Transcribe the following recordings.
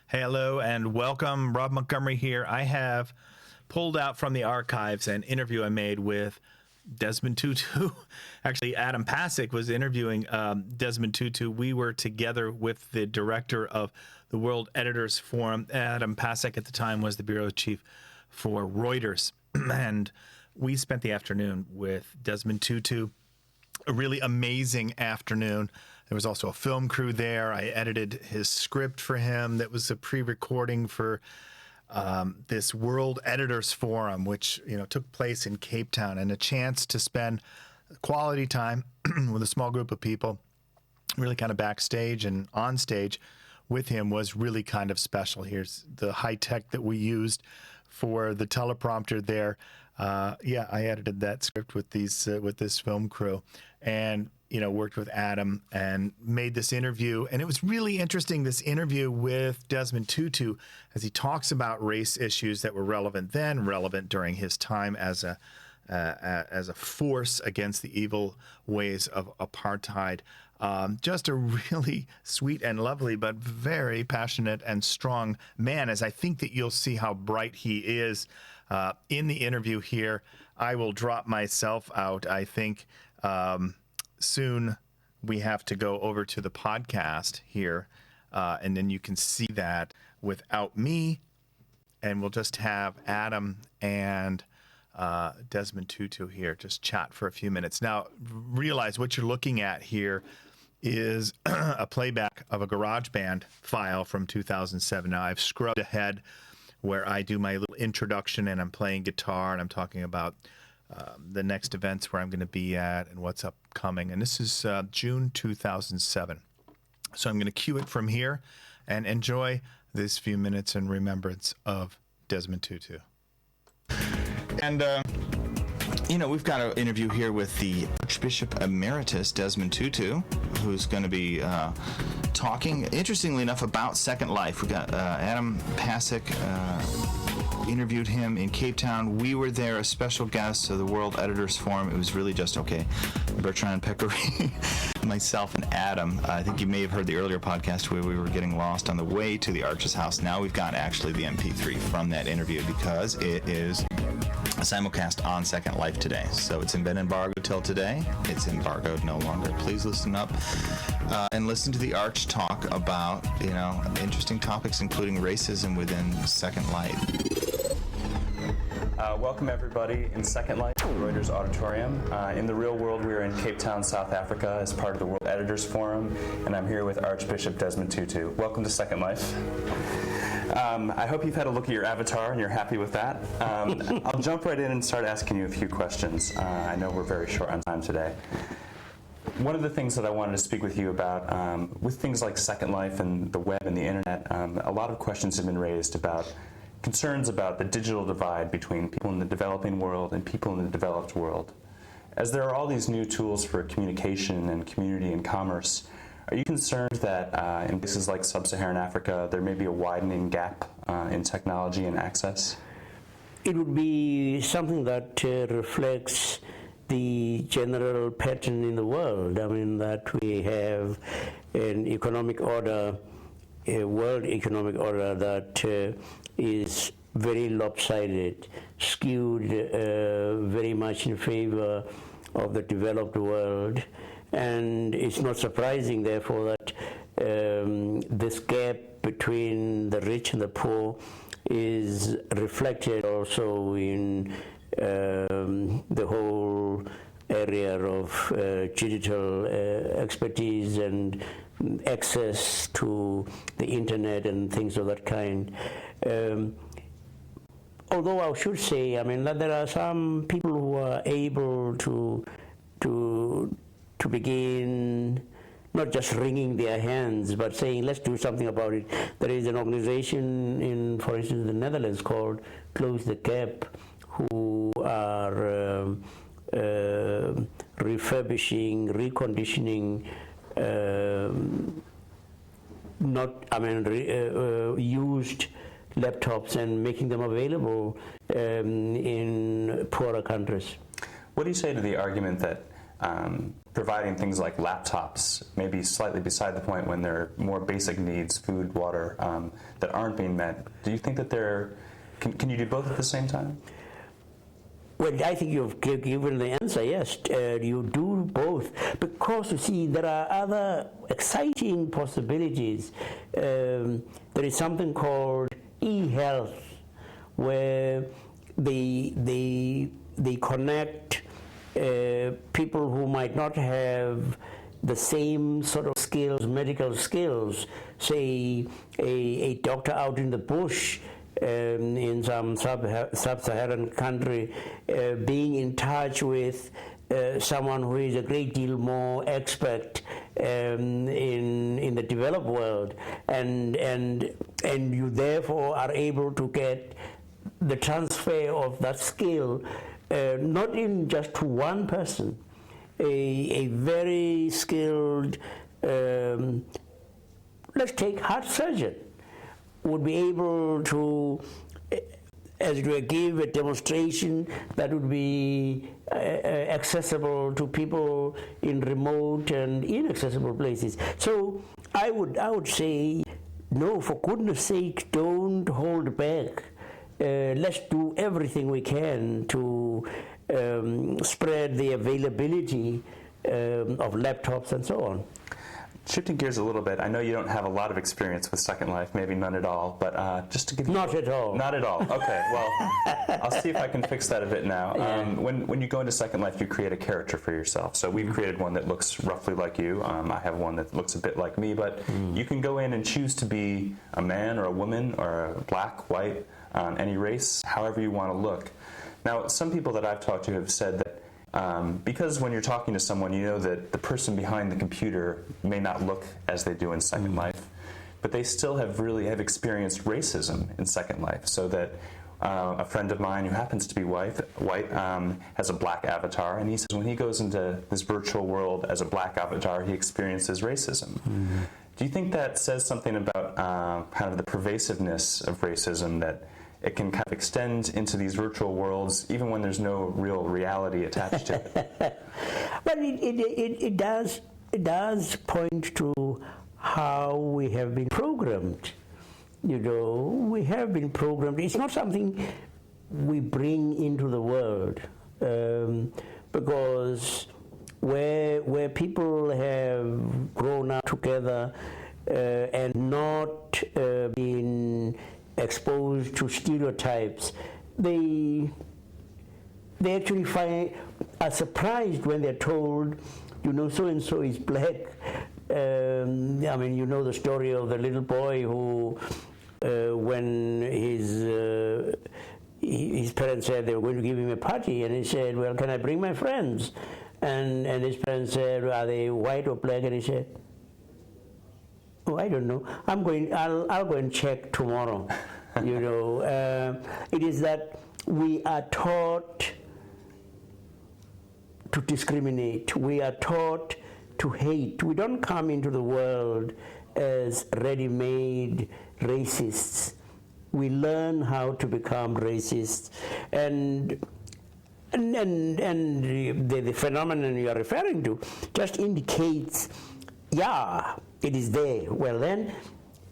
Hello and welcome. Robb Montgomery here. I have pulled out from the archives an interview I made with Desmond Tutu. Actually, Adam Pasek was interviewing Desmond Tutu. We were together with the director of the World Editors Forum. Adam Pasek at the time was the bureau chief for Reuters. And we spent the afternoon with Desmond Tutu, a really amazing afternoon. There was also a film crew there. I edited his script for him that was a pre-recording for this World Editors Forum, which took place in Cape Town, and a chance to spend quality time with a small group of people, really kind of backstage and on stage with him, was really kind of special. Here's the high tech that we used for the teleprompter there. Yeah, I edited that script with this film crew, and worked with Adam and made this interview. And it was really interesting, this interview with Desmond Tutu, as he talks about race issues that were relevant then, relevant during his time as a force against the evil ways of apartheid. Just a really sweet and lovely, but very passionate and strong man, as I think that you'll see how bright he is in the interview here. I will drop myself out, I think. Soon we have to go over to the podcast here, and then you can see that without me, and we'll just have Adam and Desmond Tutu here just chat for a few minutes. Now, realize what you're looking at here is a playback of a GarageBand file from 2007. Now, I've scrubbed ahead where I do my little introduction, and I'm playing guitar, and I'm talking about the next events where I'm going to be at and what's upcoming. And this is June 2007. So I'm going to cue it from here and enjoy this few minutes in remembrance of Desmond Tutu. And, we've got an interview here with the Archbishop Emeritus, Desmond Tutu, who's going to be talking, interestingly enough, about Second Life. We got Adam Pasek interviewed him in Cape Town. We were there, a special guest of the World Editors Forum. It was really just, Bertrand Peccary, myself, and Adam. I think you may have heard the earlier podcast where we were getting lost on the way to the Arch's house. Now we've got actually the MP3 from that interview, because it is a simulcast on Second Life today. So it's been embargoed till today. It's embargoed no longer. Please listen up and listen to the Arch talk about, interesting topics, including racism within Second Life. Welcome everybody in Second Life, Reuters Auditorium. In the real world, we are in Cape Town, South Africa, as part of the World Editors Forum, and I'm here with Archbishop Desmond Tutu. Welcome to Second Life. I hope you've had a look at your avatar and you're happy with that. I'll jump right in and start asking you a few questions. I know we're very short on time today. One of the things that I wanted to speak with you about, with things like Second Life and the web and the internet, a lot of questions have been raised about concerns about the digital divide between people in the developing world and people in the developed world. As there are all these new tools for communication and community and commerce, are you concerned that in places like sub-Saharan Africa there may be a widening gap in technology and access? It would be something that reflects the general pattern in the world. I mean, that we have an economic order, a world economic order that is very lopsided, skewed very much in favor of the developed world. And it's not surprising, therefore, that this gap between the rich and the poor is reflected also in the whole area of digital expertise and access to the internet and things of that kind. Although I should say, that there are some people who are able to begin not just wringing their hands, but saying, let's do something about it. There is an organization in, for instance, the Netherlands called Close the Gap, who are refurbishing, reconditioning used laptops and making them available in poorer countries. What do you say to the argument that providing things like laptops, maybe slightly beside the point when there are more basic needs, food, water, that aren't being met. Do you think that can you do both at the same time? Well, I think you've given the answer, yes. You do both. Because, you see, there are other exciting possibilities. There is something called e-health, where they connect people who might not have the same sort of skills, medical skills, say a doctor out in the bush in some sub-Saharan country, being in touch with someone who is a great deal more expert in the developed world, and you therefore are able to get the transfer of that skill, not in just to one person, a very skilled, let's take heart surgeon, would be able to, as it were, give a demonstration that would be accessible to people in remote and inaccessible places. So I would say, no, for goodness sake, don't hold back. Let's do everything we can to spread the availability of laptops and so on. Shifting gears a little bit, I know you don't have a lot of experience with Second Life, maybe none at all, but just to give you... Not at all. Not at all. Okay, well, I'll see if I can fix that a bit now. Yeah. When you go into Second Life, you create a character for yourself. So we've created one that looks roughly like you. I have one that looks a bit like me, but you can go in and choose to be a man or a woman or a black, white, any race, however you want to look. Now, some people that I've talked to have said that because when you're talking to someone, you know that the person behind the computer may not look as they do in Second Life, but they still have experienced racism in Second Life. So that a friend of mine who happens to be white has a black avatar, and he says when he goes into this virtual world as a black avatar, he experiences racism. Do you think that says something about kind of the pervasiveness of racism, that it can kind of extend into these virtual worlds even when there's no real reality attached to it? Well, it does point to how we have been programmed. You know, we have been programmed. It's not something we bring into the world, because where people have grown up together and not been exposed to stereotypes, they actually are surprised when they're told, you know, so and so is black. I mean, you know the story of the little boy who, when his parents said they were going to give him a party, and he said, "Well, can I bring my friends?" And his parents said, "Are they white or black?" And he said, "Oh, I don't know. I'll go and check tomorrow." You know, it is that we are taught to discriminate. We are taught to hate. We don't come into the world as ready-made racists. We learn how to become racists, and the phenomenon you are referring to just indicates, yeah, it is there. Well then,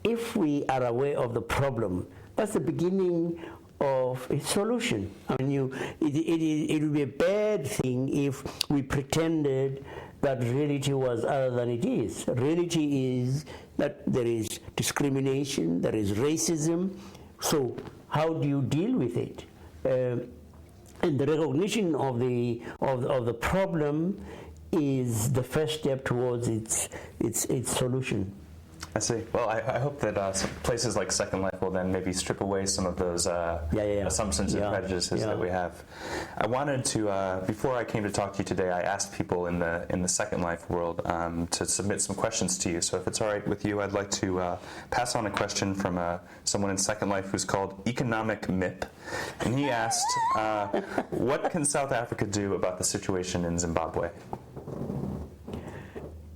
if we are aware of the problem, that's the beginning of a solution. I mean, it would be a bad thing if we pretended that reality was other than it is. Reality is that there is discrimination, there is racism. So how do you deal with it? And the recognition of the problem is the first step towards its solution. I see. Well, I hope that some places like Second Life will then maybe strip away some of those assumptions and prejudices that we have. I wanted to, before I came to talk to you today, I asked people in the Second Life world to submit some questions to you. So if it's all right with you, I'd like to pass on a question from someone in Second Life who's called Economic MIP. And he asked, what can South Africa do about the situation in Zimbabwe?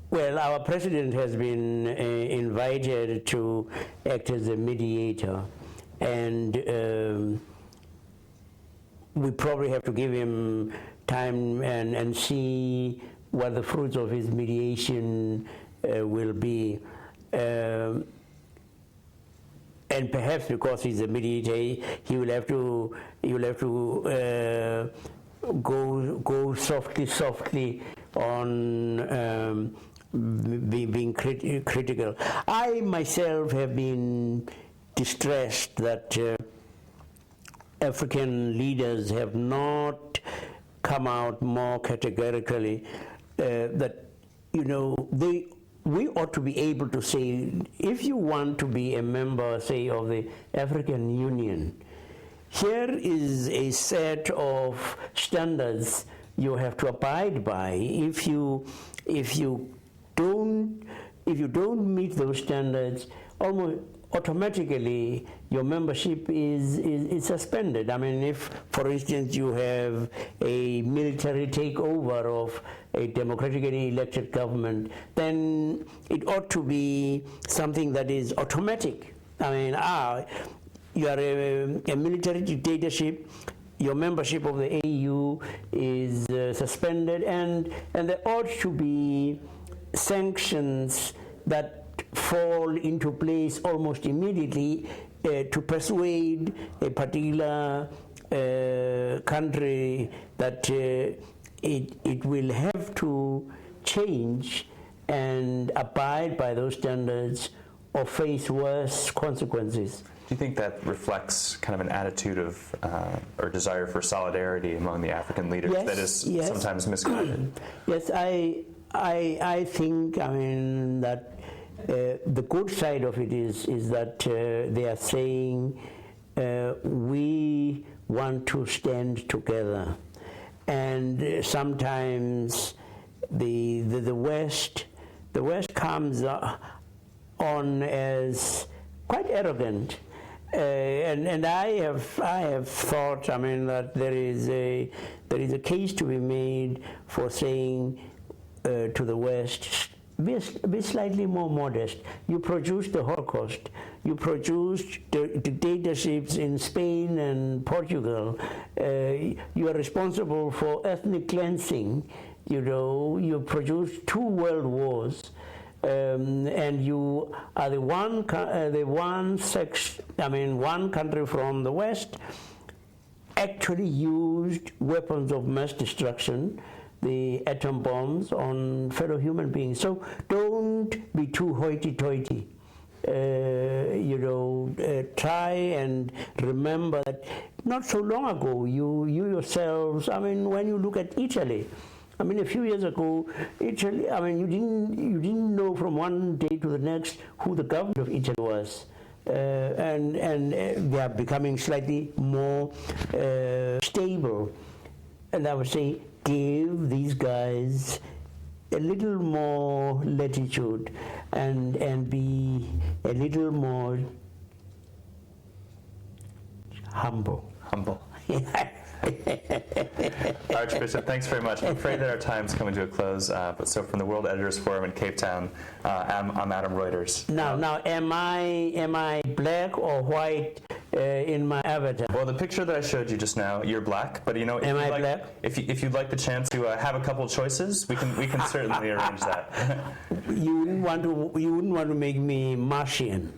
Well, our president has been invited to act as a mediator, and we probably have to give him time and see what the fruits of his mediation will be. And perhaps because he's a mediator, he will have to go softly on being critical. I myself have been distressed that African leaders have not come out more categorically that, we ought to be able to say, if you want to be a member, say, of the African Union, here is a set of standards you have to abide by. If you don't meet those standards, almost automatically your membership is suspended. I mean, if, for instance, you have a military takeover of a democratically elected government, then it ought to be something that is automatic. I mean, you are a military dictatorship, your membership of the AU is suspended, and there ought to be sanctions that fall into place almost immediately to persuade a particular country that it will have to change and abide by those standards or face worse consequences. Do you think that reflects kind of an attitude of or desire for solidarity among the African leaders that is sometimes misguided? Yes, I think, I mean, that the good side of it is that they are saying we want to stand together, and sometimes the West comes on as quite arrogant, and I have thought, I mean, that there is a case to be made for saying to the West, be slightly more modest. You produced the Holocaust. You produced the dictatorships in Spain and Portugal. You are responsible for ethnic cleansing. You produced 2 world wars, and you are one country from the West actually used weapons of mass destruction, the atom bombs, on fellow human beings. So don't be too hoity-toity. Try and remember that not so long ago, you yourselves, I mean, when you look at Italy, I mean, a few years ago, Italy, I mean, you didn't know from one day to the next who the government of Italy was. And they are becoming slightly more stable. And I would say, give these guys a little more latitude and be a little more humble. Archbishop, thanks very much. I'm afraid that our time's coming to a close. But so from the World Editors Forum in Cape Town, I'm Adam Reuters. Now, am I black or white in my avatar? Well, the picture that I showed you just now, you're black. But am I black? If you'd like the chance to have a couple choices, we can certainly arrange that. You wouldn't want to make me Martian.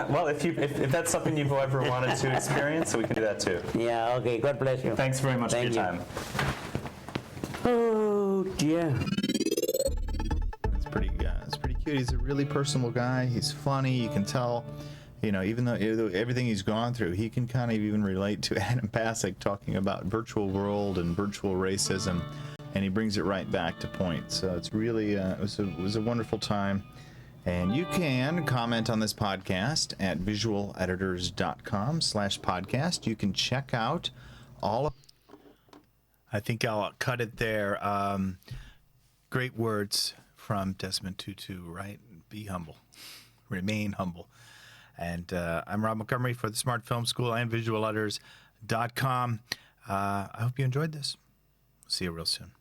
Well, if that's something you've ever wanted to experience, we can do that too. Yeah. Okay. God bless you. Thanks very much for your time. Oh dear. It's pretty cute. He's a really personable guy. He's funny. You can tell, even though everything he's gone through, he can kind of even relate to Adam Pasek talking about virtual world and virtual racism, and he brings it right back to point. So it's really it was a wonderful time. And you can comment on this podcast at visualeditors.com/podcast. You can check out all of... I think I'll cut it there. Great words from Desmond Tutu, right? Be humble. Remain humble. And I'm Robb Montgomery for the Smart Film School and visualeditors.com. I hope you enjoyed this. See you real soon.